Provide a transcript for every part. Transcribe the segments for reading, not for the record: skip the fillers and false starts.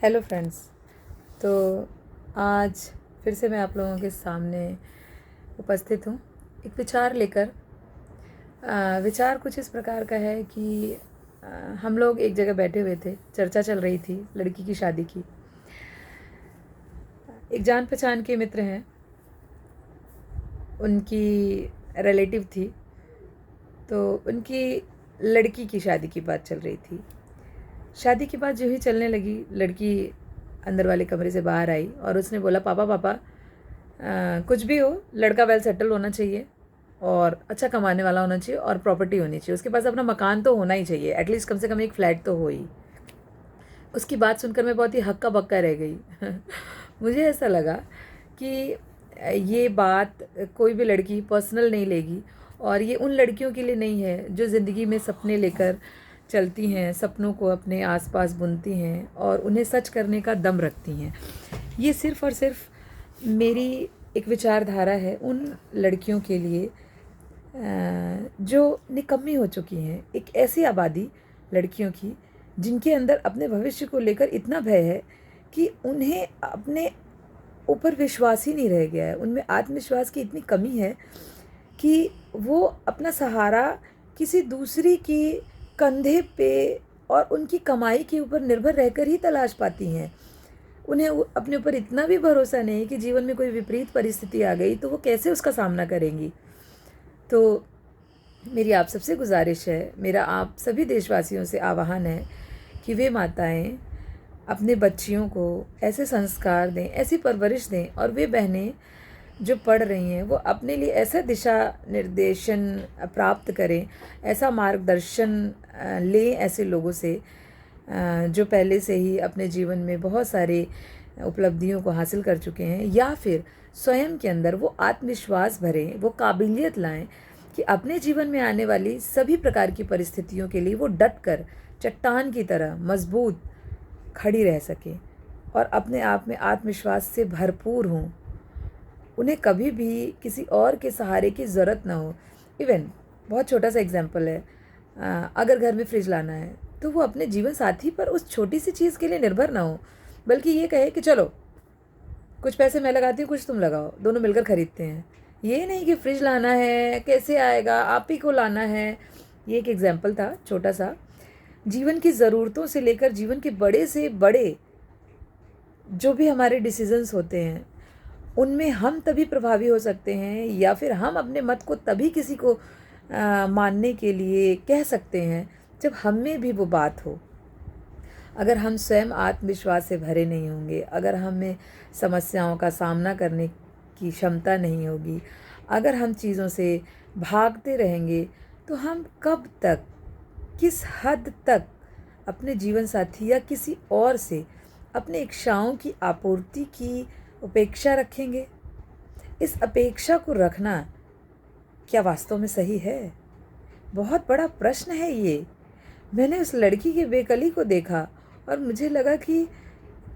Hello friends. तो आज फिर से मैं आप लोगों के सामने उपस्थित हूँ एक विचार लेकर। विचार कुछ इस प्रकार का है कि हम लोग एक जगह बैठे हुए थे, चर्चा चल रही थी लड़की की शादी की। एक जान पहचान के मित्र हैं, उनकी रिलेटिव थी, तो उनकी लड़की की शादी की बात चल रही थी। शादी की बात जो ही चलने लगी, लड़की अंदर वाले कमरे से बाहर आई और उसने बोला, पापा पापा कुछ भी हो, लड़का वेल सेटल होना चाहिए और अच्छा कमाने वाला होना चाहिए और प्रॉपर्टी होनी चाहिए, उसके पास अपना मकान तो होना ही चाहिए, एटलीस्ट कम से कम एक फ्लैट तो हो ही। उसकी बात सुनकर मैं बहुत ही हक्का बक्का रह गई। मुझे ऐसा लगा कि ये बात कोई भी लड़की पर्सनल नहीं लेगी और ये उन लड़कियों के लिए नहीं है जो ज़िंदगी में सपने लेकर चलती हैं, सपनों को अपने आसपास बुनती हैं और उन्हें सच करने का दम रखती हैं। ये सिर्फ़ और सिर्फ मेरी एक विचारधारा है उन लड़कियों के लिए जो निकम्मी हो चुकी हैं, एक ऐसी आबादी लड़कियों की जिनके अंदर अपने भविष्य को लेकर इतना भय है कि उन्हें अपने ऊपर विश्वास ही नहीं रह गया है। उनमें आत्मविश्वास की इतनी कमी है कि वो अपना सहारा किसी दूसरी की कंधे पे और उनकी कमाई के ऊपर निर्भर रहकर ही तलाश पाती हैं। उन्हें अपने ऊपर इतना भी भरोसा नहीं कि जीवन में कोई विपरीत परिस्थिति आ गई तो वो कैसे उसका सामना करेंगी। तो मेरी आप सबसे गुजारिश है, मेरा आप सभी देशवासियों से आह्वान है कि वे माताएं अपने बच्चियों को ऐसे संस्कार दें, ऐसी परवरिश दें और वे बहनें जो पढ़ रही हैं वो अपने लिए ऐसा दिशा निर्देशन प्राप्त करें, ऐसा मार्गदर्शन लें ऐसे लोगों से जो पहले से ही अपने जीवन में बहुत सारे उपलब्धियों को हासिल कर चुके हैं, या फिर स्वयं के अंदर वो आत्मविश्वास भरें, वो काबिलियत लाएं कि अपने जीवन में आने वाली सभी प्रकार की परिस्थितियों के लिए वो डट कर चट्टान की तरह मजबूत खड़ी रह सकें और अपने आप में आत्मविश्वास से भरपूर हों। उन्हें कभी भी किसी और के सहारे की ज़रूरत ना हो। इवन बहुत छोटा सा एग्जाम्पल है, अगर घर में फ्रिज लाना है तो वो अपने जीवन साथी पर उस छोटी सी चीज़ के लिए निर्भर ना हो, बल्कि ये कहे कि चलो कुछ पैसे मैं लगाती हूँ, कुछ तुम लगाओ, दोनों मिलकर खरीदते हैं। ये नहीं कि फ्रिज लाना है, कैसे आएगा, आप ही को लाना है। ये एक एग्जाम्पल था छोटा सा। जीवन की ज़रूरतों से लेकर जीवन के बड़े से बड़े जो भी हमारे डिसीजंस होते हैं उनमें हम तभी प्रभावी हो सकते हैं, या फिर हम अपने मत को तभी किसी को मानने के लिए कह सकते हैं जब हम में भी वो बात हो। अगर हम स्वयं आत्मविश्वास से भरे नहीं होंगे, अगर हमें समस्याओं का सामना करने की क्षमता नहीं होगी, अगर हम चीज़ों से भागते रहेंगे, तो हम कब तक, किस हद तक अपने जीवन साथी या किसी और से अपने इच्छाओं की आपूर्ति की अपेक्षा रखेंगे? इस अपेक्षा को रखना क्या वास्तव में सही है? बहुत बड़ा प्रश्न है ये। मैंने उस लड़की की बेकली को देखा और मुझे लगा कि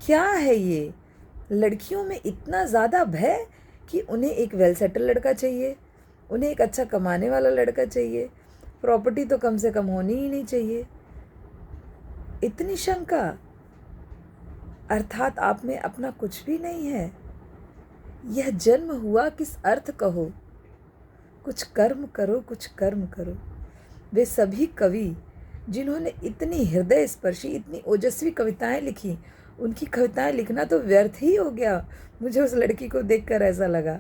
क्या है ये, लड़कियों में इतना ज़्यादा भय कि उन्हें एक वेल सेटल लड़का चाहिए, उन्हें एक अच्छा कमाने वाला लड़का चाहिए, प्रॉपर्टी तो कम से कम होनी ही नहीं चाहिए। इतनी शंका, अर्थात आप में अपना कुछ भी नहीं है। यह जन्म हुआ किस अर्थ कहो, कुछ कर्म करो, कुछ कर्म करो। वे सभी कवि जिन्होंने इतनी हृदय स्पर्शी, इतनी ओजस्वी कविताएं लिखी, उनकी कविताएं लिखना तो व्यर्थ ही हो गया। मुझे उस लड़की को देखकर ऐसा लगा।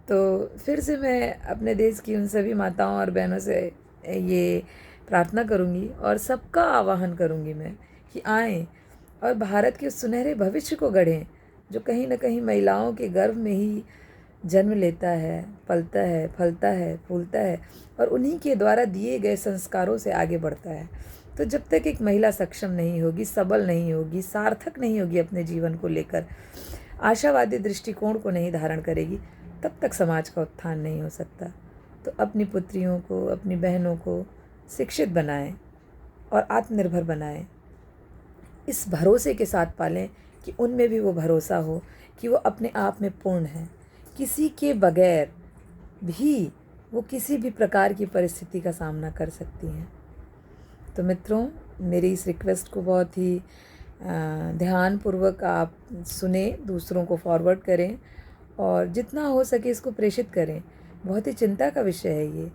तो फिर से मैं अपने देश की उन सभी माताओं और बहनों से ये प्रार्थना करूँगी और सबका आह्वान करूँगी मैं कि आएँ और भारत के सुनहरे भविष्य को गढ़ें, जो कहीं ना कहीं महिलाओं के गर्भ में ही जन्म लेता है, पलता है, फलता है, फूलता है और उन्हीं के द्वारा दिए गए संस्कारों से आगे बढ़ता है। तो जब तक एक महिला सक्षम नहीं होगी, सबल नहीं होगी, सार्थक नहीं होगी, अपने जीवन को लेकर आशावादी दृष्टिकोण को नहीं धारण करेगी, तब तक समाज का उत्थान नहीं हो सकता। तो अपनी पुत्रियों को, अपनी बहनों को शिक्षित बनाएं और आत्मनिर्भर बनाएं। इस भरोसे के साथ पालें कि उनमें भी वो भरोसा हो कि वो अपने आप में पूर्ण है, किसी के बगैर भी वो किसी भी प्रकार की परिस्थिति का सामना कर सकती हैं। तो मित्रों, मेरी इस रिक्वेस्ट को बहुत ही ध्यानपूर्वक आप सुने, दूसरों को फॉरवर्ड करें और जितना हो सके इसको प्रेषित करें। बहुत ही चिंता का विषय है ये।